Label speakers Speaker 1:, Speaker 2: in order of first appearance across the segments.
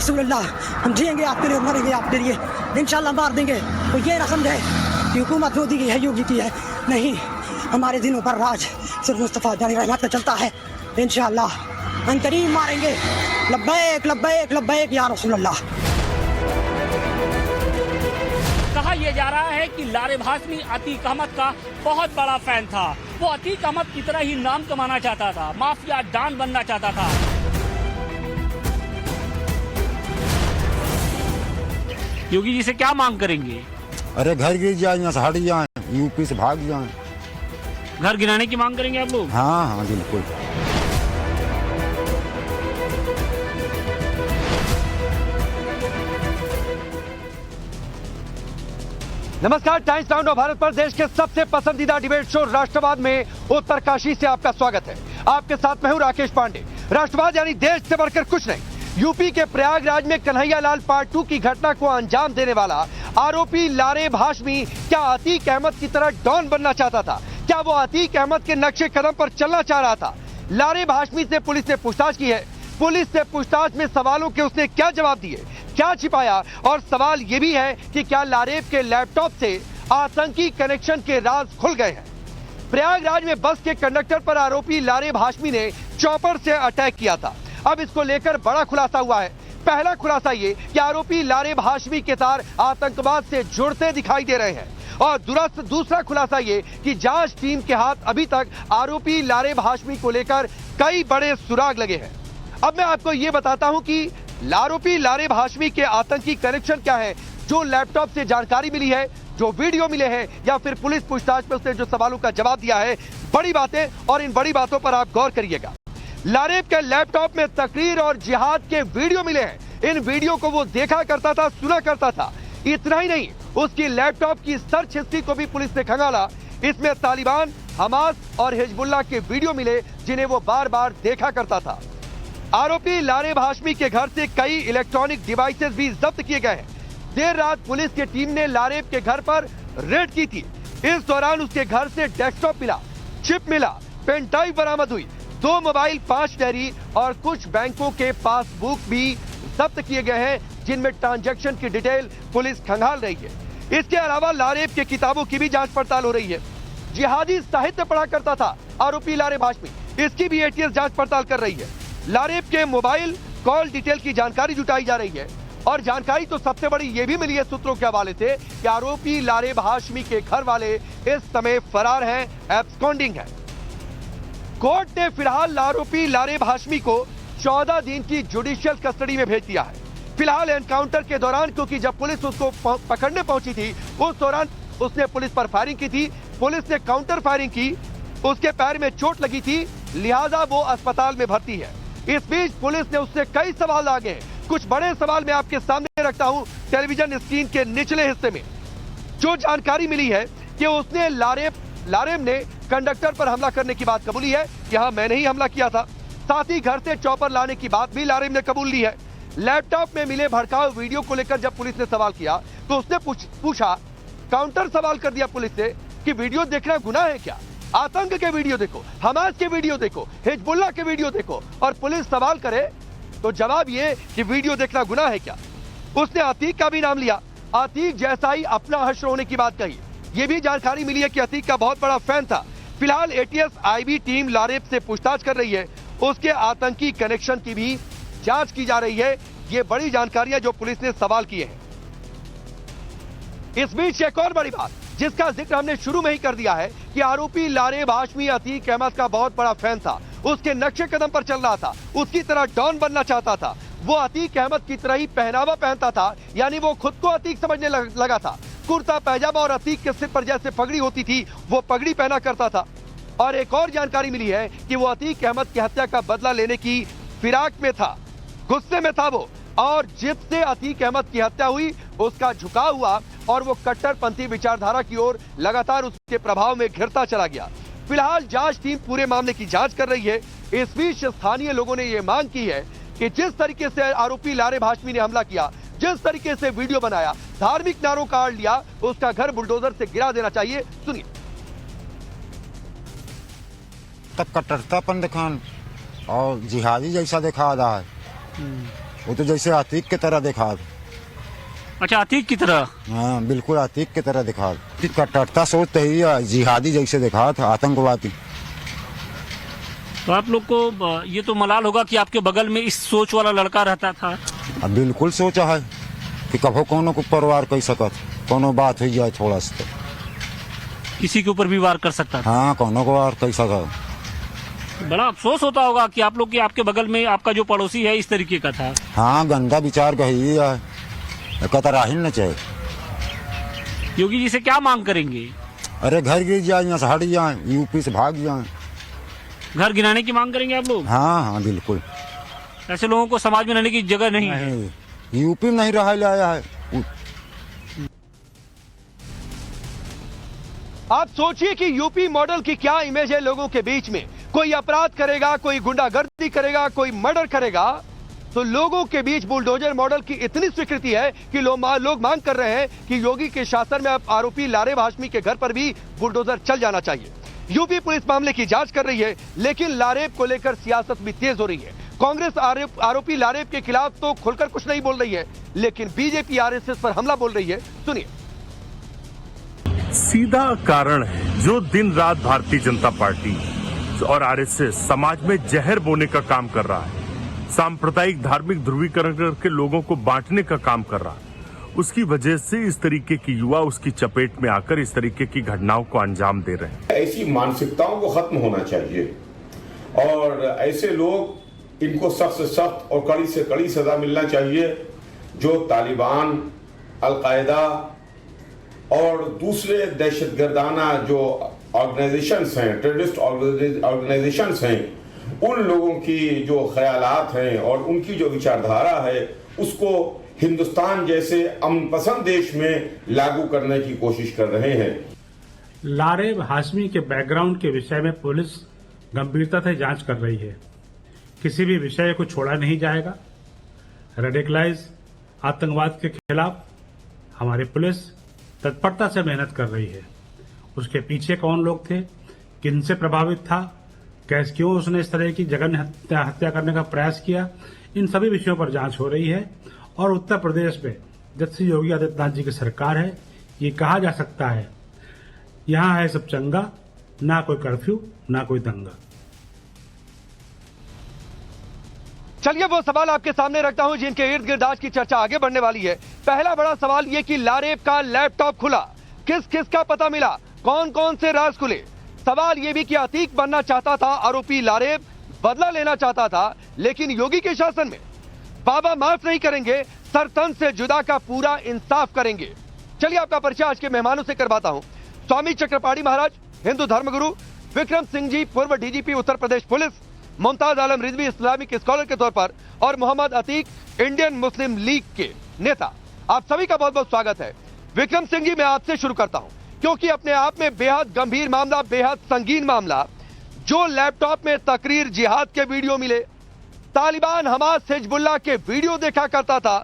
Speaker 1: रसूलुल्लाह, हम जिएंगे आपके लिए, मरेंगे आपके लिए, इंशाल्लाह मार देंगे। तो ये रस्म है कि हुकूमत मोदी की है, योगी की है नहीं, हमारे दिनों पर राज सिर्फ मुस्तफ़ा जानी रहमत का चलता है। इंशाल्लाह हम करीम मारेंगे। लब्बैक लब्बैक लब्बैक या रसूलुल्लाह।
Speaker 2: कहा यह जा रहा है कि लारेब हाशमी अतीक अहमद का बहुत बड़ा फैन था। वो अतीक अहमद की तरह ही नाम कमाना चाहता था, माफिया डॉन बनना चाहता था। योगी जी से क्या मांग करेंगे?
Speaker 3: अरे घर गिर जाए, यहाँ से हट जाए, यूपी से भाग जाए।
Speaker 2: घर गिराने की मांग करेंगे आप लोग?
Speaker 3: हाँ हाँ बिल्कुल।
Speaker 4: नमस्कार, टाइम्स नाउ ऑफ भारत पर देश के सबसे पसंदीदा डिबेट शो राष्ट्रवाद में उत्तरकाशी से आपका स्वागत है। आपके साथ मैं हूं राकेश पांडे। राष्ट्रवाद यानी देश से बढ़कर कुछ नहीं। यूपी के प्रयागराज में कन्हैयालाल पार्ट 2 की घटना को अंजाम देने वाला आरोपी लारेब हाशमी क्या अतीक अहमद की तरह डॉन बनना चाहता था? क्या वो अतीक अहमद के नक्शे कदम पर चलना चाह रहा था? लारेब हाशमी से पुलिस ने पूछताछ की है। पुलिस से पूछताछ में सवालों के उसने क्या जवाब दिए, क्या छिपाया, और सवाल ये भी है कि क्या लारेब के लैपटॉप से आतंकी कनेक्शन के राज खुल गए हैं? प्रयागराज में बस के कंडक्टर पर आरोपी लारेब हाशमी ने चॉपर से अटैक किया था। अब इसको लेकर बड़ा खुलासा हुआ है। पहला खुलासा ये कि आरोपी लारेब हाशमी के तार आतंकवाद से जुड़ते दिखाई दे रहे हैं, और दूसरा खुलासा ये कि जांच टीम के हाथ अभी तक आरोपी लारेब हाशमी को लेकर कई बड़े सुराग लगे हैं। अब मैं आपको ये बताता हूं कि आरोपी लारेब हाशमी के आतंकी कनेक्शन क्या है, जो लैपटॉप से जानकारी मिली है, जो वीडियो मिले हैं, या फिर पुलिस पूछताछ में उसने जो सवालों का जवाब दिया है। बड़ी बातें, और इन बड़ी बातों पर आप गौर करिएगा। लारेब के लैपटॉप में तकरीर और जिहाद के वीडियो मिले हैं। इन वीडियो को वो देखा करता था, सुना करता था। इतना ही नहीं, उसकी लैपटॉप की सर्च हिस्ट्री को भी पुलिस ने खंगाला। इसमें तालिबान, हमास और हिजबुल्लाह के वीडियो मिले, जिन्हें वो बार बार देखा करता था। आरोपी लारेब हाशमी के घर से कई इलेक्ट्रॉनिक डिवाइसेस भी जब्त किए गए हैं। देर रात पुलिस की टीम ने लारेब के घर पर रेड की थी। इस दौरान उसके घर से डेस्कटॉप मिला, चिप मिला, पेन ड्राइव बरामद हुई, 2 मोबाइल, 5 डायरी और कुछ बैंकों के पासबुक भी जब्त किए गए हैं, जिनमें ट्रांजैक्शन की डिटेल पुलिस खंगाल रही है। इसके अलावा लारेब के किताबों की भी जांच पड़ताल हो रही है। जिहादी साहित्य पढ़ा करता था आरोपी लारेब हाशमी, इसकी भी एटीएस जांच पड़ताल कर रही है। लारेब के मोबाइल कॉल डिटेल की जानकारी जुटाई जा रही है, और जानकारी तो सबसे बड़ी ये भी मिली है सूत्रों के हवाले से कि आरोपी लारेब हाशमी के घर वाले इस समय फरार हैं, एब्सकॉन्डिंग है। कोर्ट ने फिलहाल आरोपी लारेब हाशमी को 14 दिन की जुडिशियल कस्टडी में भेज दिया है। फिलहाल एनकाउंटर के दौरान, क्योंकि जब पुलिस उसको पकड़ने पहुंची थी, उस दौरान उसने पुलिस पर फायरिंग की थी। पुलिस ने काउंटर फायरिंग की, उसके पैर में चोट लगी थी, लिहाजा वो अस्पताल में भर्ती है। इस बीच पुलिस ने उससे कई सवाल मांगे हैं। कुछ बड़े सवाल मैं आपके सामने रखता हूं टेलीविजन स्क्रीन के निचले हिस्से में। जो जानकारी मिली है कि उसने लारेब ने कंडक्टर पर हमला करने की बात कबूली है कि हाँ, मैंने ही हमला किया था। साथ ही घर से चॉपर लाने की बात भी लारेब ने कबूल ली है। लैपटॉप में मिले भड़काऊ वीडियो को लेकर जब पुलिस ने सवाल किया तो उसने पूछा, काउंटर सवाल कर दिया पुलिस से कि वीडियो देखना गुनाह है क्या? आतंक के वीडियो देखो, हमास के वीडियो देखो, हिजबुल्लाह के वीडियो देखो, और पुलिस सवाल करे तो जवाब ये कि वीडियो देखना गुनाह है क्या? उसने अतीक का भी नाम लिया, अतीक जैसा ही अपना हश्र होने की बात कही। ये भी जानकारी मिली है कि अतीक का बहुत बड़ा फैन था। फिलहाल एटीएस आईबी टीम लारेब से पूछताछ कर रही है, उसके आतंकी कनेक्शन की भी जांच की जा रही है। ये बड़ी जानकारियां जो पुलिस ने सवाल किए हैं। इस बीच एक और बड़ी बात, जिसका जिक्र हमने शुरू में ही कर दिया है कि आरोपी लारेब हाशमी अतीक अहमद का बहुत बड़ा फैन था, उसके नक्शे कदम पर चल रहा था, उसकी तरह डॉन बनना चाहता था। वो अतीक अहमद की तरह ही पहनावा पहनता था, यानी वो खुद को अतीक समझने लगा था। कुर्ता पैजामा और अतीक के सिर पर जैसे पगड़ी होती थी, वो पगड़ी पहना करता था। और एक और जानकारी मिली है कि वो अतीक अहमद की हत्या का बदला लेने की फिराक में था, गुस्से में था वो, और जब से अतीक अहमद की हत्या हुई उसका झुकाव हुआ और वो कट्टरपंथी विचारधारा की ओर लगातार उसके प्रभाव में घिरता चला गया। फिलहाल जांच टीम पूरे मामले की जांच कर रही है। इस बीच स्थानीय लोगों ने ये मांग की है कि जिस तरीके से आरोपी लारेब हाशमी ने हमला किया, जिस तरीके से वीडियो बनाया, धार्मिक नारों का आड़ लिया, उसका घर बुलडोजर से गिरा देना चाहिए। सुनिए।
Speaker 3: तब कट्टरतापन दिखान और जिहादी जैसा दिखा रहा है। वो तो जैसे आतिक की तरह दिखा।
Speaker 2: अच्छा, अतीक की तरह।
Speaker 3: हाँ बिल्कुल आतिक की तरह दिखा। कट्टरता सोचते ही जिहादी जैसे दिखा था, आतंकवादी।
Speaker 2: तो आप लोग को ये तो मलाल होगा कि आपके बगल में इस सोच वाला लड़का रहता था।
Speaker 3: अब बिल्कुल सोचा है कि कभो कोनो को परिवार कह सकत, कोनो बात हो जाए थोड़ा सा तो
Speaker 2: किसी के ऊपर भी वार कर सकता था।
Speaker 3: हाँ कोनो को वार कह सकत।
Speaker 2: बड़ा अफसोस होता होगा कि आप लोग के आपके बगल में आपका जो पड़ोसी है इस तरीके का था।
Speaker 3: हाँ गंदा विचार कही है, कतर ही न चाहे।
Speaker 2: योगी जी से क्या मांग करेंगे?
Speaker 3: अरे घर गिर जाए, यहाँ से हट जाए, यूपी से भाग जाए।
Speaker 2: घर गिराने की मांग करेंगे आप लोग?
Speaker 3: हाँ हाँ बिल्कुल।
Speaker 2: ऐसे लोगों को समाज में रहने की जगह नहीं है।
Speaker 3: यूपी में नहीं रहा लाया है।
Speaker 4: आप सोचिए कि यूपी मॉडल की क्या इमेज है लोगों के बीच में। कोई अपराध करेगा, कोई गुंडागर्दी करेगा, कोई मर्डर करेगा, तो लोगों के बीच बुलडोजर मॉडल की इतनी स्वीकृति है कि लोग मांग कर रहे हैं कि योगी के शासन में अब आरोपी लारेब हाशमी के घर पर भी बुलडोजर चल जाना चाहिए। यूपी पुलिस मामले की जांच कर रही है, लेकिन लारेब को लेकर सियासत भी तेज हो रही है। कांग्रेस आरोपी लारेब के खिलाफ तो खुलकर कुछ नहीं बोल रही है, लेकिन बीजेपी आरएसएस पर हमला बोल रही है। सुनिए।
Speaker 5: सीधा कारण है जो दिन रात भारतीय जनता पार्टी और आरएसएस समाज में जहर बोने का काम कर रहा है, सांप्रदायिक धार्मिक ध्रुवीकरण करके लोगों को बांटने का काम कर रहा है। उसकी वजह से इस तरीके की युवा उसकी चपेट में आकर इस तरीके की घटनाओं को अंजाम दे रहे हैं।
Speaker 6: ऐसी मानसिकताओं को खत्म होना चाहिए और ऐसे लोग, इनको सख्त से सख्त और कड़ी से कड़ी सजा मिलना चाहिए जो तालिबान, अलकायदा और दूसरे दहशतगर्दाना जो ऑर्गेनाइजेशंस हैं, टेररिस्ट ऑर्गेनाइजेशंस हैं, उन लोगों की जो ख्यालात हैं और उनकी जो विचारधारा है उसको हिंदुस्तान जैसे अमन पसंद देश में लागू करने की कोशिश कर रहे हैं।
Speaker 7: लारेब हाशमी के बैकग्राउंड के विषय में पुलिस गंभीरता से जांच कर रही है। किसी भी विषय को छोड़ा नहीं जाएगा। रेडिकलाइज आतंकवाद के खिलाफ हमारी पुलिस तत्परता से मेहनत कर रही है। उसके पीछे कौन लोग थे, किनसे प्रभावित था, क्यों उसने इस तरह की जघन्य हत्या करने का प्रयास किया, इन सभी विषयों पर जांच हो रही है। और उत्तर प्रदेश में जब से योगी आदित्यनाथ जी की सरकार है, ये कहा जा सकता है यहां है सब चंगा, ना कोई कर्फ्यू ना कोई दंगा।
Speaker 4: चलिए वो सवाल आपके सामने रखता हूं जिनके इर्द गिर्द आज की चर्चा आगे बढ़ने वाली है। पहला बड़ा सवाल ये कि लारेब का लैपटॉप खुला, किस किस का पता मिला, कौन कौन से राज खुले। सवाल ये भी कि अतीक बनना चाहता था आरोपी लारेब, बदला लेना चाहता था, लेकिन योगी के शासन में बाबा माफ नहीं करेंगे, सर तन से जुदा का पूरा इंसाफ करेंगे। चलिए आपका परिचय आज के मेहमानों से करवाता हूं। स्वामी चक्रपाणी महाराज, हिंदू धर्मगुरु, विक्रम सिंह जी, पूर्व DGP Uttar Pradesh police, Mumtaz Alam Rizvi Islamic scholar के तौर पर, और Mohammad Atiq Indian Muslim League के नेता। आप सभी का बहुत बहुत स्वागत है। विक्रम सिंह जी, मैं आपसे शुरू करता हूं क्योंकि अपने आप में बेहद गंभीर मामला, बेहद संगीन मामला, जो लैपटॉप में तकरीर जिहाद के वीडियो मिले, तालिबान, हमास, हिजबुल्लाह के वीडियो देखा करता था,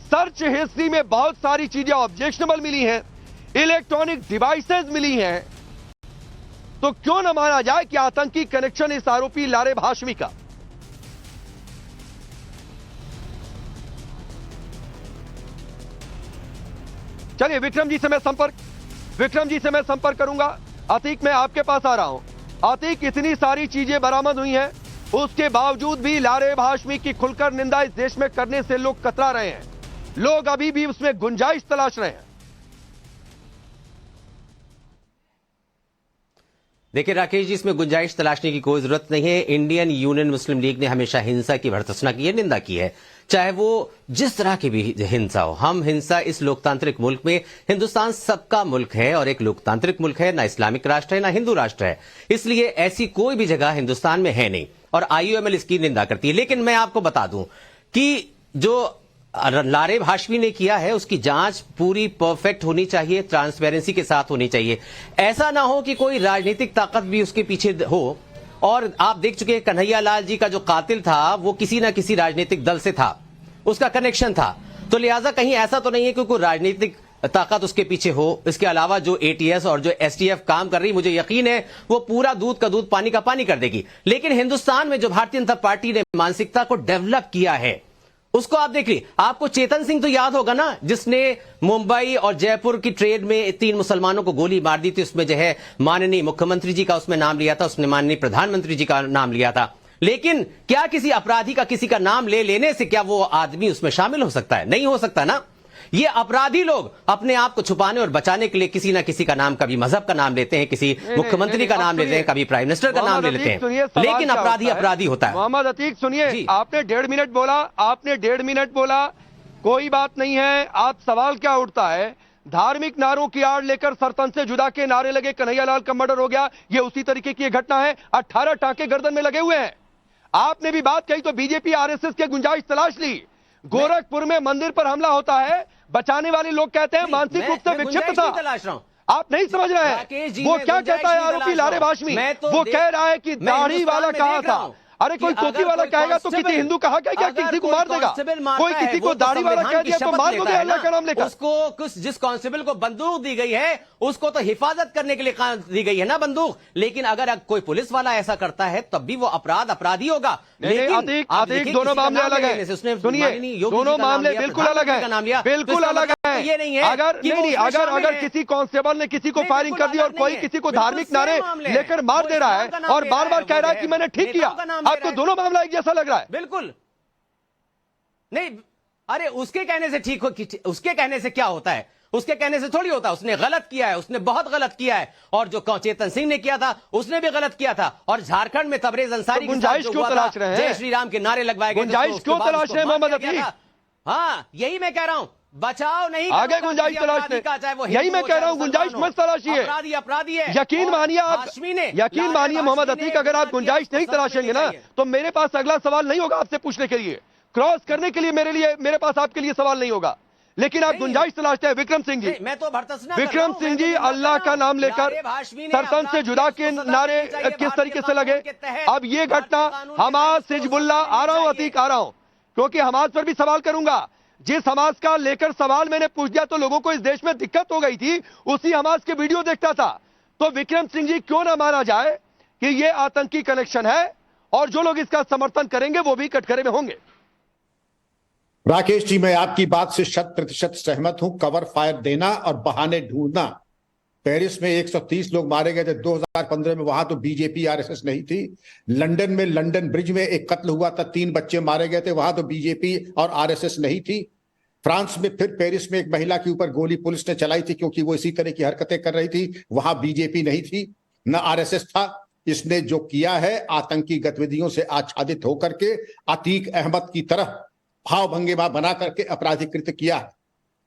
Speaker 4: सर्च हिस्ट्री में बहुत सारी चीजें ऑब्जेक्शनेबल मिली हैं, इलेक्ट्रॉनिक डिवाइसेस मिली हैं, तो क्यों न माना जाए कि आतंकी कनेक्शन इस आरोपी लारेब हाशमी का। चलिए विक्रम जी से मैं संपर्क करूंगा। अतीक, मैं आपके पास आ रहा हूं। अतीक, इतनी सारी चीजें बरामद हुई हैं, उसके बावजूद भी लारेब हाशमी की खुलकर निंदा इस देश में करने से लोग कतरा रहे हैं। लोग अभी भी उसमें गुंजाइश तलाश रहे हैं।
Speaker 8: देखिए राकेश जी, इसमें गुंजाइश तलाशने की कोई जरूरत नहीं है। इंडियन यूनियन मुस्लिम लीग ने हमेशा हिंसा की भर्त्सना की है, निंदा की है, चाहे वो जिस तरह की भी हिंसा हो। हम हिंसा इस लोकतांत्रिक मुल्क में, हिंदुस्तान सबका मुल्क है और एक लोकतांत्रिक मुल्क है, ना इस्लामिक राष्ट्र है ना हिंदू राष्ट्र है, इसलिए ऐसी कोई भी जगह हिंदुस्तान में है नहीं और आईयूएमएल इसकी निंदा करती है। लेकिन मैं आपको बता दूं कि जो लारेब हाशमी ने किया है उसकी जांच पूरी परफेक्ट होनी चाहिए, ट्रांसपेरेंसी के साथ होनी चाहिए। ऐसा ना हो कि कोई राजनीतिक ताकत भी उसके पीछे हो। और आप देख चुके हैं कन्हैया लाल जी का जो कातिल था वो किसी ना किसी राजनीतिक दल से था, उसका कनेक्शन था, तो लिहाजा कहीं ऐसा तो नहीं है कि कोई राजनीतिक ताकत उसके पीछे हो। इसके अलावा जो एटीएस और जो एसटीएफ काम कर रही, मुझे यकीन है वो पूरा दूध का दूध पानी का पानी कर देगी। लेकिन हिंदुस्तान में जो भारतीय जनता पार्टी ने मानसिकता को डेवलप किया है उसको आप देख लीजिए। आपको चेतन सिंह तो याद होगा ना, जिसने मुंबई और जयपुर की ट्रेन में 3 मुसलमानों को गोली मार दी थी। उसमें जो है माननीय मुख्यमंत्री जी का उसमें नाम लिया था, उसने माननीय प्रधानमंत्री जी का नाम लिया था। लेकिन क्या किसी अपराधी का किसी का नाम ले लेने से क्या वो आदमी उसमें शामिल हो सकता है? नहीं हो सकता ना। ये अपराधी लोग अपने आप को छुपाने और बचाने के लिए किसी ना किसी का नाम, कभी मजहब का नाम लेते हैं, किसी मुख्यमंत्री का नाम लेते हैं, कभी प्राइम मिनिस्टर का नाम ले लेते हैं, लेकिन अपराधी अपराधी होता है।
Speaker 4: मोहम्मद अतीक सुनिए, आपने 1.5 मिनट बोला, आपने 1.5 मिनट बोला, कोई बात नहीं है। आप सवाल क्या उठता है, धार्मिक नारों की आड़ लेकर सरतन से जुदा के नारे लगे, कन्हैयालाल का मर्डर हो गया, ये उसी तरीके की घटना है। 18 टांके गर्दन में लगे हुए हैं। आपने भी बात कही तो बीजेपी आरएसएस के गुंजाइश तलाश ली। गोरखपुर में मंदिर पर हमला होता है, बचाने वाले लोग कहते हैं मानसिक रूप से विक्षिप्त था। आप नहीं समझ रहे हैं। वो क्या कहता है आरोपी लारेब हाशमी, वो कह रहा है कि दाढ़ी वाला कहा था। अरे कोई टोपी वाला कहेगा तो किसी हिंदू कहा क्या किसी को मार देगा? कोई किसी को दाढ़ी वाला कह दिया तो मार दोगे अल्लाह का नाम लेकर?
Speaker 8: उसको कुछ जिस कांस्टेबल को बंदूक दी गई है उसको तो हिफाजत करने के लिए दी गई है ना बंदूक। लेकिन अगर कोई पुलिस वाला ऐसा करता है तब भी वो अपराधी होगा।
Speaker 4: लेकिन दोनों मामले अलग है। सुनिए, दोनों मामले बिल्कुल अलग है, बिल्कुल अलग है।
Speaker 8: ये नहीं है
Speaker 4: अगर किसी कांस्टेबल ने किसी को फायरिंग कर दी और कोई किसी को धार्मिक नारे लेकर मार दे रहा है और बार बार कह रहा है कि मैंने ठीक किया, आपको दोनों मामला एक जैसा लग रहा है?
Speaker 8: बिल्कुल नहीं। अरे उसके कहने से ठीक हो, उसके कहने से क्या होता है? उसके कहने से थोड़ी होता है। उसने गलत किया है, उसने बहुत गलत किया है। और जो चेतन सिंह ने किया था उसने भी गलत किया था। और झारखंड में तबरेज अंसारी
Speaker 4: गुंजाइश क्यों तलाश रहे हैं?
Speaker 8: जय श्री राम के नारे लगवाए गए,
Speaker 4: गुंजाइश क्यों तलाश रहे हैं मोहम्मद अतीक?
Speaker 8: हाँ, यही मैं कह रहा हूं, बचाव नहीं
Speaker 4: आगे गुंजाइश तलाश रहे, यही मैं कह रहा हूं, गुंजाइश मत तलाशिए।
Speaker 8: अपराधी है।
Speaker 4: यकीन मानिए आप, यकीन मानिए मोहम्मद अतीक, अगर आप गुंजाइश नहीं तलाशेंगे ना तो मेरे पास अगला सवाल नहीं होगा आपसे पूछने के लिए, क्रॉस करने के लिए मेरे पास आपके लिए सवाल नहीं होगा। लेकिन आप गुंजाइश तलाशते हैं। विक्रम सिंह जी,
Speaker 8: मैं तो
Speaker 4: विक्रम सिंह जी, अल्लाह का नाम लेकर सरतन से जुदा के नारे किस तरीके से लगे? अब ये घटना हमास, हिजबुल्लाह, आ रहा हूं अतीक, आ रहा हूं, क्योंकि हमास पर भी सवाल करूंगा। जिस हमास का लेकर सवाल मैंने पूछ दिया तो लोगों को इस देश में दिक्कत हो गई थी, उसी हमास के वीडियो देखता था। तो विक्रम सिंह जी, क्यों ना माना जाए कि यह आतंकी कनेक्शन है और जो लोग इसका समर्थन करेंगे वो भी कटघरे में होंगे?
Speaker 9: राकेश जी, मैं आपकी बात से 100% सहमत हूं। कवर फायर देना और बहाने ढूंढना। पेरिस में 130 लोग मारे गए थे 2015 में, वहां तो बीजेपी आरएसएस नहीं थी। लंदन में लंदन ब्रिज में एक कत्ल हुआ था, 3 बच्चे मारे गए थे, वहां तो बीजेपी और आरएसएस नहीं थी। फ्रांस में फिर पेरिस में एक महिला के ऊपर गोली पुलिस ने चलाई थी क्योंकि वो इसी तरह की हरकतें कर रही थी, वहां बीजेपी नहीं थी, न आरएसएस था। इसने जो किया है आतंकी गतिविधियों से आच्छादित होकर के अतीक अहमद की तरह भाव भंगिमा बना करके अपराधी कृत्य किया है।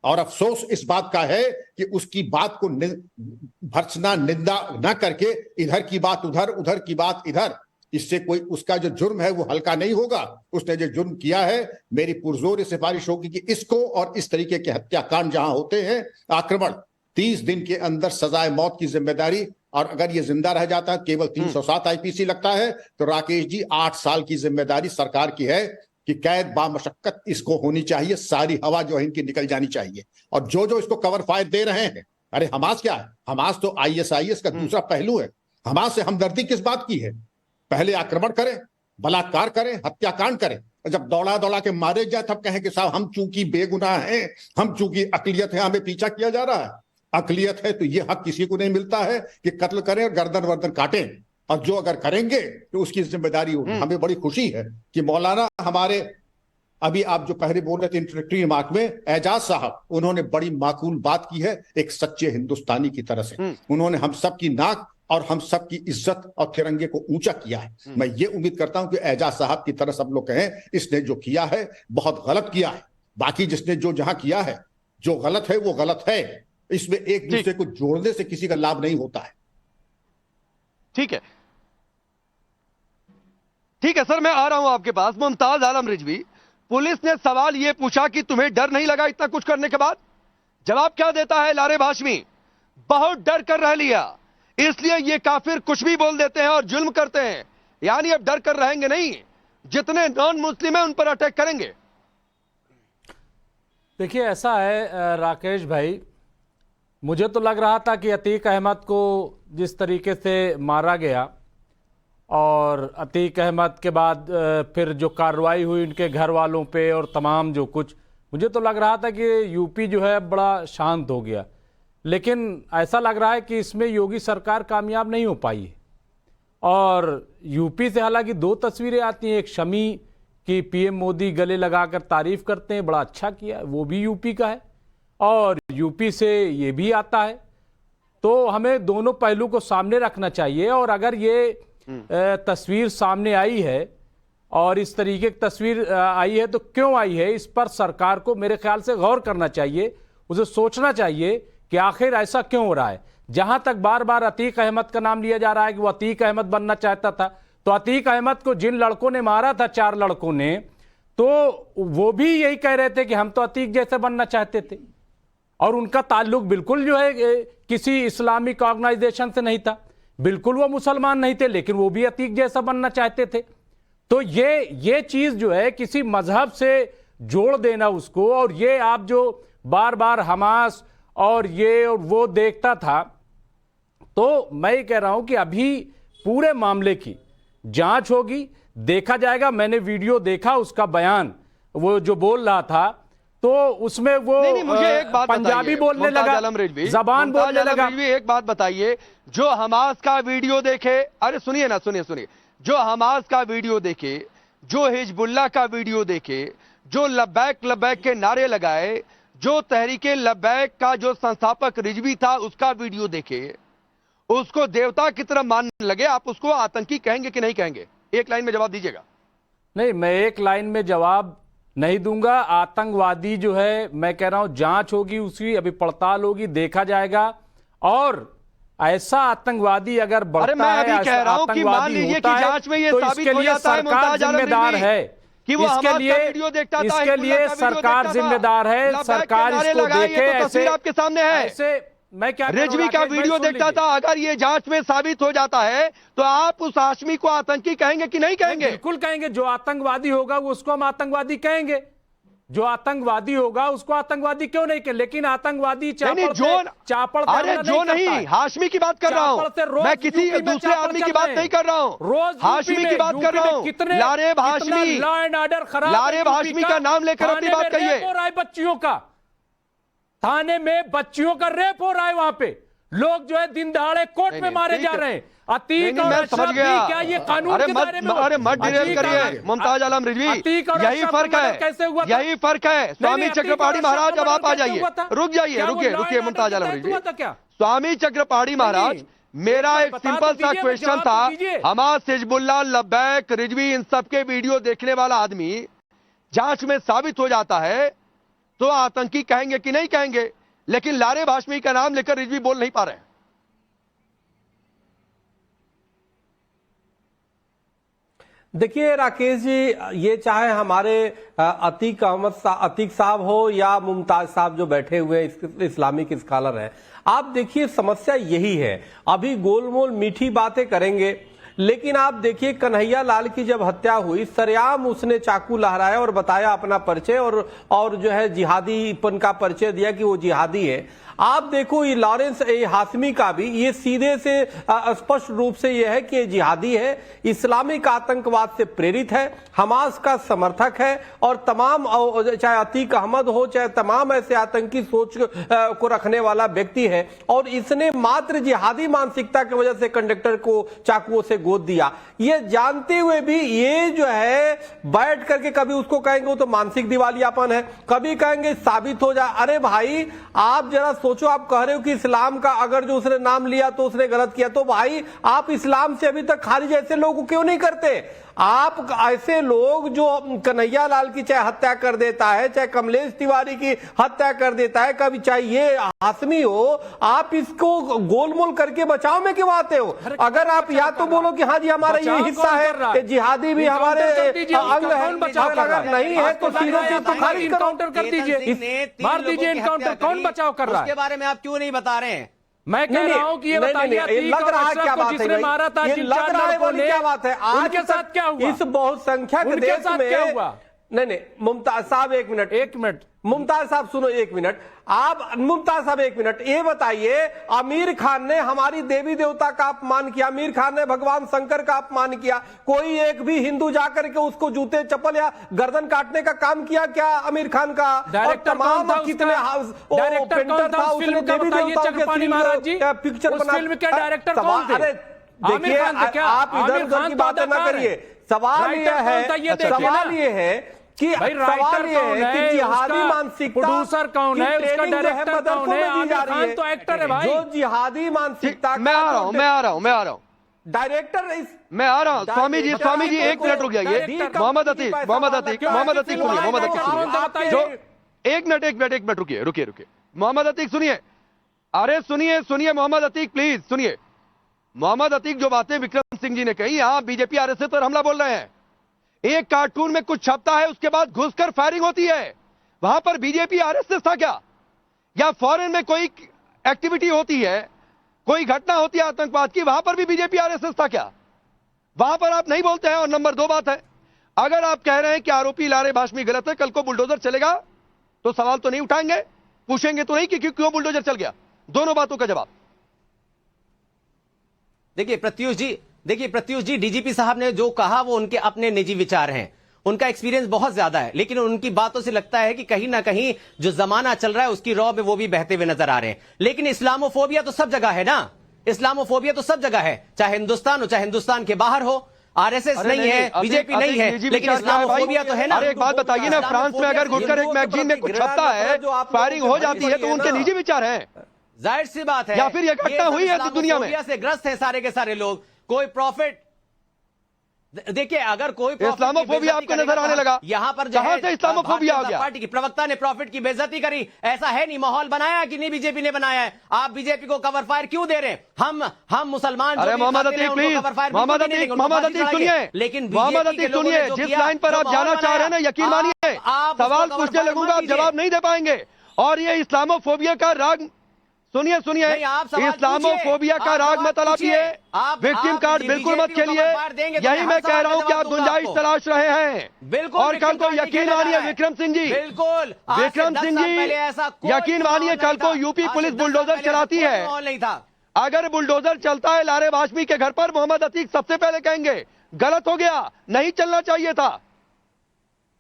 Speaker 9: और अफसोस इस बात का है कि उसकी बात को भर्त्सना, निंदा न करके इधर की बात उधर, उधर की बात इधर, इससे कोई उसका जो जुर्म है वो हल्का नहीं होगा। उसने जो जुर्म किया है, मेरी पुरजोर सिफारिश होगी कि इसको और इस तरीके के हत्याकांड जहां होते हैं, आक्रमण, 30 दिन के अंदर सजाए मौत की जिम्मेदारी। और अगर ये जिंदा रह जाता है, केवल 307 आईपीसी लगता है, तो राकेश जी 8 साल की जिम्मेदारी सरकार की है कि कैद बामशक्कत इसको होनी चाहिए, सारी हवा जो है इनकी निकल जानी चाहिए। और जो इसको कवर फायर दे रहे हैं, अरे हमास क्या है? हमास तो आईएसआईएस का दूसरा पहलू है। हमास से हमदर्दी किस बात की है? पहले आक्रमण करें, बलात्कार करें, हत्याकांड करें, जब दौड़ा दौड़ा के मारे जाए तब कहें कि साहब हम चूंकि बेगुनाह हैं, हम चूंकि अकलियत है, हमें पीछा किया जा रहा है। अकलियत है तो ये हक किसी को नहीं मिलता है कि कत्ल करें और गर्दन वर्दन काटें। और जो अगर करेंगे तो उसकी जिम्मेदारी होगी। हमें बड़ी खुशी है कि मौलाना हमारे, अभी आप जो पहले बोल रहे थे इंट्रोडक्टरी रिमार्क में, एजाज साहब, उन्होंने बड़ी माकूल बात की है एक सच्चे हिंदुस्तानी की तरह से। उन्होंने हम सब की नाक और हम सब की इज्जत और तिरंगे को ऊंचा किया है। मैं ये उम्मीद करता हूं कि एजाज साहब की तरह सब लोग कहें इसने जो किया है बहुत गलत किया है। बाकी जिसने जो जहां किया है, जो गलत है वो गलत है। इसमें एक दूसरे को जोड़ने से किसी का लाभ नहीं होता है।
Speaker 4: ठीक है, ठीक है सर, मैं आ रहा हूं आपके पास। मुमताज आलम रिजवी, पुलिस ने सवाल यह पूछा कि तुम्हें डर नहीं लगा इतना कुछ करने के बाद? जवाब क्या देता है लारेब हाशमी? बहुत डर कर रह लिया, इसलिए ये काफिर कुछ भी बोल देते हैं और जुल्म करते हैं। यानी अब डर कर रहेंगे नहीं, जितने नॉन मुस्लिम हैं उन पर अटैक करेंगे।
Speaker 10: देखिए ऐसा है राकेश भाई, मुझे तो लग रहा था कि अतीक अहमद को जिस तरीके से मारा गया और अतीक अहमद के बाद फिर जो कार्रवाई हुई उनके घर वालों पे और तमाम जो कुछ, मुझे तो लग रहा था कि यूपी जो है बड़ा शांत हो गया, लेकिन ऐसा लग रहा है कि इसमें योगी सरकार कामयाब नहीं हो पाई है। और यूपी से हालांकि दो तस्वीरें आती हैं, एक शमी की पीएम मोदी गले लगाकर तारीफ करते हैं, बड़ा अच्छा किया, वो भी यूपी का है, और यूपी से ये भी आता है। तो हमें दोनों पहलू को सामने रखना चाहिए। और अगर ये तस्वीर सामने आई है और इस तरीके की तस्वीर आई है तो क्यों आई है, इस पर सरकार को मेरे ख्याल से गौर करना चाहिए, उसे सोचना चाहिए कि आखिर ऐसा क्यों हो रहा है। जहां तक बार बार अतीक अहमद का नाम लिया जा रहा है कि वो अतीक अहमद बनना चाहता था, तो अतीक अहमद को जिन लड़कों ने मारा था, 4 लड़कों ने, तो वो भी यही कह रहे थे कि हम तो अतीक जैसे बनना चाहते थे, और उनका ताल्लुक बिल्कुल जो है किसी इस्लामिक ऑर्गेनाइजेशन से नहीं था, बिल्कुल वो मुसलमान नहीं थे, लेकिन वो भी अतीक जैसा बनना चाहते थे। तो ये चीज जो है किसी मजहब से जोड़ देना उसको, और ये आप जो बार बार हमास और ये और वो देखता था, तो मैं ये कह रहा हूं कि अभी पूरे मामले की जांच होगी, देखा जाएगा। मैंने वीडियो देखा, उसका बयान वो जो बोल रहा था, तो उसमें वो
Speaker 4: नहीं, मुझे एक बात
Speaker 10: पंजाबी बोलने लगा, जबान बोलने लगा।
Speaker 4: एक बात बताइए, जो हमास का वीडियो देखे, अरे सुनिए ना, सुनिए, जो हमास का वीडियो देखे, जो हिजबुल्लाह का वीडियो देखे, जो लब्बैक लब्बैक के नारे लगाए, जो तहरीके लब्बैक का जो संस्थापक रिजवी था उसका वीडियो देखे, उसको देवता की तरह मानने लगे, आप उसको आतंकी कहेंगे कि नहीं कहेंगे? एक लाइन में जवाब दीजिएगा।
Speaker 10: नहीं, मैं एक लाइन में जवाब नहीं दूंगा। आतंकवादी जो है, मैं कह रहा हूं जांच होगी, उसकी अभी पड़ताल होगी, देखा जाएगा। और ऐसा आतंकवादी अगर बढ़ता है,
Speaker 4: कह रहा हूं कि मान लीजिए कि जांच में ये साबित हो जाता है
Speaker 10: सरकार जिम्मेदार है
Speaker 4: कि वो
Speaker 10: इसके लिए सरकार जिम्मेदार है, सरकार इसको देखे। ऐसे
Speaker 4: आपके सामने है,
Speaker 10: ऐसे मैं क्या
Speaker 4: रिजवी का वीडियो देखता था, अगर ये जांच में साबित हो जाता है तो आप उस हाशमी को आतंकी कहेंगे कि नहीं कहेंगे?
Speaker 10: बिल्कुल कहेंगे। जो आतंकवादी होगा उसको हम आतंकवादी कहेंगे, जो आतंकवादी होगा उसको आतंकवादी क्यों नहीं कहें? लेकिन आतंकवादी चापड़
Speaker 4: अरे जो नहीं, हाशमी की बात कर रहा हूं मैं, किसी दूसरे आदमी की बात नहीं कर रहा हूं,
Speaker 10: रोज
Speaker 4: हाशमी की बात कर रहा हूं। Laraib Hashmi,
Speaker 10: law and order खराब,
Speaker 4: लारेब हाशमी का नाम लेकर अपनी बात कहिए।
Speaker 10: बच्चियों का थाने में बच्चियों का रेप हो रहा है, वहां पे लोग जो है दिन दहाड़े कोर्ट में मारे जा रहे हैं। अतीक और अशरफ भी क्या ये कानून के दायरे में?
Speaker 4: अरे मत डिरेल करिए मुमताज आलम रिजवी, यही फर्क है, यही फर्क है। स्वामी चक्रपाणी महाराज, अब आप आ जाइए, रुक जाइए, रुकिए मुमताज आलम रिजवी। स्वामी चक्रपाणी महाराज, मेरा एक सिंपल सा क्वेश्चन था, हमास, हिजबुल्लाह, लब्बैक, रिजवी, इन सबके वीडियो देखने वाला आदमी जांच में साबित हो जाता है तो आतंकी कहेंगे कि नहीं कहेंगे? लेकिन लारेब हाशमी का नाम लेकर रिजवी बोल नहीं पा रहे हैं।
Speaker 11: देखिए राकेश जी, ये चाहे हमारे अतीक साहब हो या मुमताज साहब जो बैठे हुए इस्लामिक स्कॉलर हैं, आप देखिए समस्या यही है। अभी गोलमोल मीठी बातें करेंगे, लेकिन आप देखिए कन्हैया लाल की जब हत्या हुई, सरेआम उसने चाकू लहराया और बताया अपना परिचय, और जो है जिहादीपन का परिचय दिया कि वो जिहादी है। आप देखो ये लॉरेंस हाशमी का भी ये सीधे से स्पष्ट रूप से ये है कि ये जिहादी है, इस्लामिक आतंकवाद से प्रेरित है, हमास का समर्थक है, और तमाम चाहे अतीक अहमद हो, चाहे तमाम ऐसे आतंकी सोच को रखने वाला व्यक्ति है, और इसने मात्र जिहादी मानसिकता की वजह से कंडक्टर को चाकुओं से गोद दिया। ये जानते हुए भी ये जो है बैठ करके कभी उसको कहेंगे वो तो मानसिक दिवालियापन है, कभी कहेंगे साबित हो जाए। अरे भाई आप जरा सोचो, आप कह रहे हो कि इस्लाम का अगर जो उसने नाम लिया तो उसने गलत किया, तो भाई आप इस्लाम से अभी तक खारिज ऐसे लोगों को क्यों नहीं करते? आप ऐसे लोग जो कन्हैया लाल की चाहे हत्या कर देता है, चाहे कमलेश तिवारी की हत्या कर देता है, कभी चाहे ये हाशमी हो, आप इसको गोलमोल करके बचाव में क्यों आते हो? अगर आप या तो बोलो कि हाँ जी हमारा ये हिस्सा है, जिहादी भी हमारे अंग है, अगर नहीं है तो सीधे से तो खारिज
Speaker 10: इनकाउंटर कर दीजिए, मार दीजिए इनकाउंटर। कौन बचाव कर रहा है?
Speaker 8: उसके बारे में आप क्यों नहीं बता रहे हैं?
Speaker 10: मैं कह रहा हूं कि ये बताइए,
Speaker 11: लग रहा है क्या बात है,
Speaker 10: जिसने मारा था,
Speaker 11: ये लग रहा है वो क्या बात है?
Speaker 10: उनके साथ क्या हुआ?
Speaker 11: इस बहुसंख्यक
Speaker 10: उनके
Speaker 11: देश
Speaker 10: साथ
Speaker 11: में
Speaker 10: क्या हुआ?
Speaker 11: नहीं, मुमताज साहब एक मिनट, मुमताज साहब सुनो एक मिनट। आप मुमताज साहब एक मिनट, ये बताइए, आमिर खान ने हमारी देवी देवता का अपमान किया, आमिर खान ने भगवान शंकर का अपमान किया, कोई एक भी हिंदू जाकर के उसको जूते चप्पल या गर्दन काटने का काम किया क्या आमिर खान का?
Speaker 10: डायरेक्टर
Speaker 11: तमाम कितने
Speaker 10: डायरेक्टर कौन था उस फिल्म का, बताइए चक्रपाणी महाराज जी,
Speaker 11: पिक्चर
Speaker 10: उस फिल्म के डायरेक्टर कौन थे?
Speaker 11: अरे देखिए, आप इधर उधर की बातें ना करिए। सवाल ये है कि सवाल ये है कि जिहादी मानसिकता,
Speaker 10: प्रोड्यूसर कौन है, उसका डायरेक्टर कौन है? आमिर खान तो एक्टर है भाई।
Speaker 11: जो जिहादी मानसिकता,
Speaker 4: मैं आ रहा हूं
Speaker 11: डायरेक्टर
Speaker 4: मैं आ रहा हूं। स्वामी जी एक मिनट रुक जाइए। मोहम्मद अतीक सुनिए, जो एक मिनट रुकिए। मोहम्मद अतीक सुनिए, अरे सुनिए मोहम्मद अतीक प्लीज सुनिए। मोहम्मद अतीक जो बातें विक्रम सिंह जी ने कही, यहां बीजेपी आरएसएस पर हमला बोल रहे हैं। एक कार्टून में कुछ छपता है, उसके बाद घुसकर फायरिंग होती है, वहां पर बीजेपी आरएसएस था क्या? या फॉरेन में कोई एक्टिविटी होती है, कोई घटना होती है आतंकवाद की, वहां पर भी बीजेपी आरएसएस था क्या? वहां पर आप नहीं बोलते हैं। और नंबर 2 बात है, अगर आप कह रहे हैं कि आरोपी लारे भाषमी गलत है, कल को बुलडोजर चलेगा तो सवाल तो नहीं उठाएंगे, पूछेंगे तो नहीं कि क्यों बुलडोजर चल गया? दोनों बातों का जवाब।
Speaker 8: देखिए प्रत्युष जी, डीजीपी साहब ने जो कहा वो उनके अपने निजी विचार हैं, उनका एक्सपीरियंस बहुत ज्यादा है, लेकिन उनकी बातों से लगता है कि कहीं ना कहीं जो जमाना चल रहा है उसकी रौ में वो भी बहते हुए नजर आ रहे हैं। लेकिन इस्लामोफोबिया तो सब जगह है ना, इस्लामोफोबिया तो सब जगह है, चाहे हिंदुस्तान हो चाहे हिंदुस्तान के बाहर हो। आरएसएस नहीं है, बीजेपी नहीं है, लेकिन इस्लामोफोबिया तो है ना।
Speaker 4: एक बात बताइए ना, फ्रांस में अगर घुसकर एक मैगजीन में कुछ छपता है, फायरिंग हो जाती है, तो उनके निजी विचार हैं,
Speaker 8: जाहिर सी बात है।
Speaker 4: या फिर ये घटना हुई है दुनिया में?
Speaker 8: से ग्रस्त है सारे के सारे लोग। कोई प्रॉफिट, देखिए अगर कोई
Speaker 4: इस्लामोफोबिया आपको नजर आने लगा,
Speaker 8: यहाँ पर
Speaker 4: कहां से इस्लामोफोबिया आ गया?
Speaker 8: पार्टी की प्रवक्ता ने प्रॉफिट की बेइज्जती करी, ऐसा है नहीं। माहौल बनाया कि नहीं बीजेपी ने बनाया है? आप बीजेपी को कवर फायर क्यों दे रहे हैं? हम मुसलमान,
Speaker 4: अरे मोहम्मद अतीक प्लीज, मोहम्मद अतीक सुनिए,
Speaker 8: लेकिन
Speaker 4: मोहम्मद अतीक सुनिए, जिस लाइन पर आप जाना चाह रहे हैं ना, यकीन मानिए सवाल पूछने लगूंगा आप जवाब नहीं दे पाएंगे। और ये इस्लामोफोबिया का राग, सुनिए इस्लामोफोबिया का राग मत लाइए, विक्टिम कार्ड बिल्कुल मत खेलिए। यही मैं कह रहा हूं कि आप गुंजाइश तलाश रहे हैं।
Speaker 8: बिल्कुल,
Speaker 4: और कल को यकीन मानिए विक्रम सिंह जी, यकीन मानिए कल को यूपी पुलिस बुलडोजर चलाती है। अगर बुलडोजर चलता है लारे भाषमी के घर पर, मोहम्मद अतीक सबसे पहले कहेंगे गलत हो गया, नहीं चलना चाहिए था।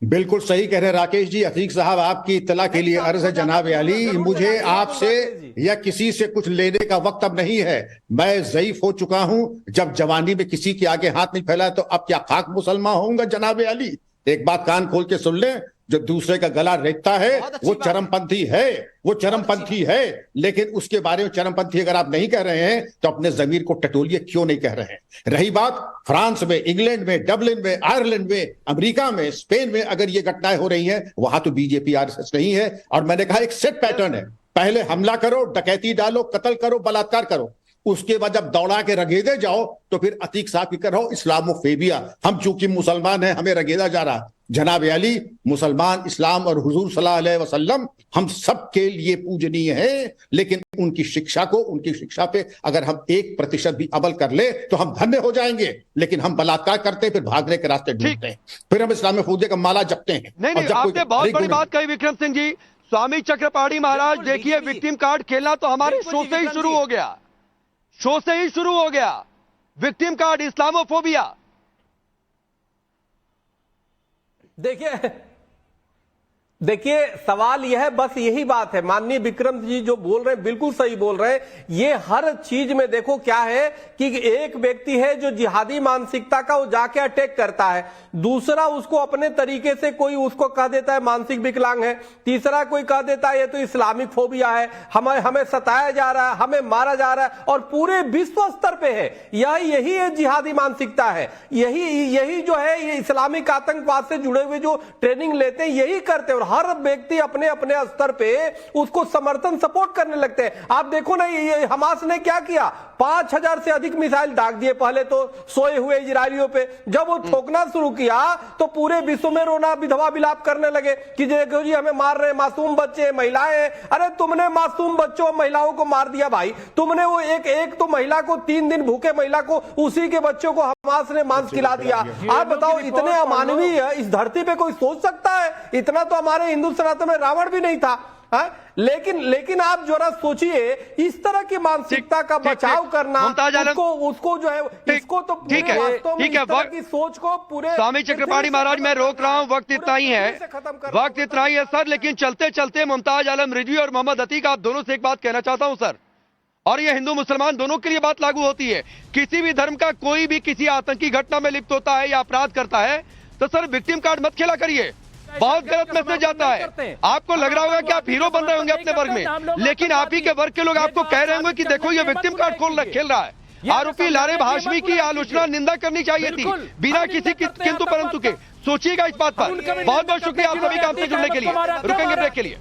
Speaker 9: बिल्कुल सही कह रहे हैं राकेश जी। अतीक साहब, आपकी इत्तला के लिए अर्ज है जनाब अली, मुझे आपसे या किसी से कुछ लेने का वक्त अब नहीं है। मैं ज़ईफ हो चुका हूं, जब जवानी में किसी के आगे हाथ नहीं फैलाया तो अब क्या खाक मुसलमान होऊंगा जनाब अली? एक बात कान खोल के सुन लें, जो दूसरे का गला रेतता है वो चरमपंथी है, वो चरमपंथी है। लेकिन उसके बारे में चरमपंथी अगर आप नहीं कह रहे हैं तो अपने जमीर को टटोलिए, क्यों नहीं कह रहे हैं? रही बात फ्रांस में, इंग्लैंड में, डबलिन में, आयरलैंड में, अमेरिका में, स्पेन में अगर ये घटनाएं हो रही हैं, वहां तो बीजेपी आरएसएस नहीं है। और मैंने कहा एक सेट पैटर्न है, पहले हमला करो, डकैती डालो, कत्ल करो, बलात्कार करो, उसके बाद जब दौड़ा के रगेदे जाओ तो फिर अतीक साहब की करो इस्लामोफोबिया। हम चूंकि मुसलमान हैं, हमें रगेदा जा रहा। जनाब अली, मुसलमान, इस्लाम और हुजूर सल्लल्लाहु अलैहि वसल्लम हम सबके लिए पूजनीय है, लेकिन उनकी शिक्षा को, उनकी शिक्षा पे अगर हम 1% भी अमल कर ले तो हम धन्य हो जाएंगे। लेकिन हम बलात्कार करते हैं, फिर भागने के रास्ते ढूंढते हैं, फिर हम इस्लामोफोबिया का माला जपते हैं।
Speaker 4: नहीं, आपने बहुत बड़ी बात कही विक्रम सिंह जी। स्वामी चक्रपाणी महाराज, देखिए विक्टिम कार्ड खेलना तो हमारे शो से ही शुरू हो गया, शो से ही शुरू हो गया। Victim card, Islamophobia.
Speaker 11: देखिए सवाल यह है, बस यही बात है। माननीय विक्रम जी जो बोल रहे हैं बिल्कुल सही बोल रहे हैं। ये हर चीज में देखो क्या है कि एक व्यक्ति है जो जिहादी मानसिकता का वो जाके अटैक करता है, दूसरा उसको अपने तरीके से कोई उसको कह देता है मानसिक विकलांग है, तीसरा कोई कह देता है ये तो इस्लामिक फोबिया है, हमें सताया जा रहा है, हमें मारा जा रहा है, और पूरे विश्व स्तर पे है। यही है जिहादी मानसिकता है, यही जो है ये इस्लामिक आतंकवाद से जुड़े हुए जो ट्रेनिंग लेते हैं यही करते हैं। और हर व्यक्ति अपने अपने स्तर पे उसको समर्थन सपोर्ट करने लगते हैं। आप देखो ना, ये हमास ने क्या किया, 5000 से अधिक मिसाइल दाग दिए पहले तो सोए हुए इजरायलियों पे। जब वो ठोकना शुरू किया तो पूरे विश्व में रोना विधवा विलाप करने लगे कि देखो जी हमें मार रहे, मासूम बच्चे महिलाएं। अरे तुमने मासूम बच्चों महिलाओं को मार दिया भाई, तुमने वो एक तो महिला को 3 दिन भूखे महिला को, उसी के बच्चों को हमास ने मांस खिला दिया। आप बताओ, इतने अमानवीय इस धरती पे कोई सोच सकता है? इतना तो हमारे हिंदू सनातन में रावण भी नहीं था। लेकिन आप जरा सोचिए, इस तरह की मानसिकता का बचाव करना, उसको जो है, इसको तो
Speaker 4: ठीक है,
Speaker 11: की सोच को पूरे।
Speaker 4: स्वामी चक्रपाणी महाराज, मैं रोक रहा हूं, वक्त इतना ही है, वक्त इतना ही है सर। लेकिन चलते चलते मुमताज आलम रिजवी और मोहम्मद अतीक, आप दोनों से एक बात कहना चाहता हूं सर, और ये हिंदू मुसलमान दोनों के लिए बात लागू होती है। किसी भी धर्म का कोई भी किसी आतंकी घटना में लिप्त होता है या अपराध करता है तो सर विक्टिम कार्ड मत खेला करिए, बहुत गलत मैसेज जाता है। आपको लग रहा होगा कि आप हीरो बन रहे होंगे अपने वर्ग में, लेकिन आप ही के वर्ग के लोग आपको कह रहे होंगे कि देखो ये विक्टिम कार्ड खेल रहा है। आरोपी लारेब हाशमी की आलोचना निंदा करनी चाहिए थी बिना किसी किंतु परंतु के। सोचिएगा इस बात पर। बहुत बहुत शुक्रिया आप सभी का हमसे जुड़ने के लिए। रुकेंगे ब्रेक के लिए।